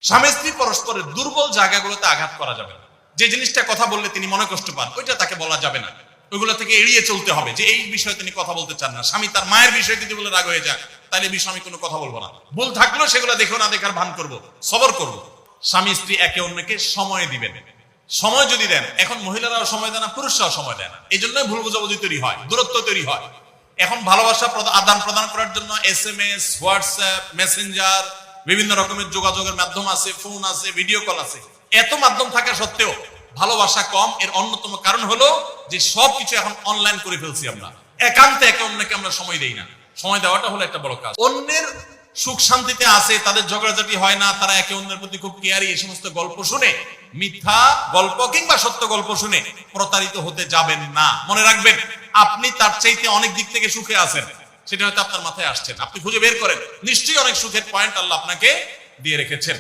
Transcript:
স্বামী স্ত্রী পরস্পরের দুর্বল জায়গাগুলোতে আঘাত করা যাবে না। যে জিনিসটা কথা বললে তিনি মনে কষ্ট পান, ওইটা তাকে বলা যাবে না। ওইগুলো থেকে এড়িয়ে চলতে হবে। যে এই বিষয়ে তিনি কথা বলতে চান না, স্বামী তার মায়ের বিষয়ে যদি বলে রাগ হয়ে যায়, তাহলে এই বিষয়ে আমি কোনো কথা বলবো না। ভুল থাকলেও সেগুলো দেখেও না দেখার ভান করবো, সবর করবো। স্বামী স্ত্রী একে অন্যকে সময় দিবেন। সময় যদি দেন, এখন মহিলারাও সময় দেয় না, পুরুষরাও সময় দেয় না, এই জন্যই ভুল বোঝাবুঝি তৈরি হয়, দূরত্ব তৈরি হয়। এখন ভালোবাসা আদান প্রদান করার জন্য SMS, হোয়াটসঅ্যাপ, মেসেঞ্জার, বিভিন্ন রকমের যোগাযোগের মাধ্যম আছে, ফোন আছে, ভিডিও কল আছে। এত মাধ্যম থাকা সত্ত্বেও ভালোবাসা কম। এর অন্যতম কারণ হলো যে সবকিছু এখন অনলাইন করে ফেলছি আমরা, একান্তে একে অন্যকে আমরা সময় দেই না। সময় দেওয়াটা হলো একটা বড় কাজ। অন্যের সুখ শান্তিতে আছে, তাদের ঝগড়াঝাটি হয় না, তারা একে অন্যের প্রতি খুব কেয়ারি, এই সমস্ত গল্প শুনে, মিথ্যা গল্প কিংবা সত্য গল্প শুনে প্রতারিত হতে যাবেন না। মনে রাখবেন, আপনি তার চাইতে অনেক দিক থেকে সুখে আছেন, সেটা হয়তো আপনার মাথায় আসছেন। আপনি খুঁজে বের করেন, নিশ্চয়ই অনেক সুখের পয়েন্ট আল্লাহ আপনাকে দিয়ে রেখেছেন।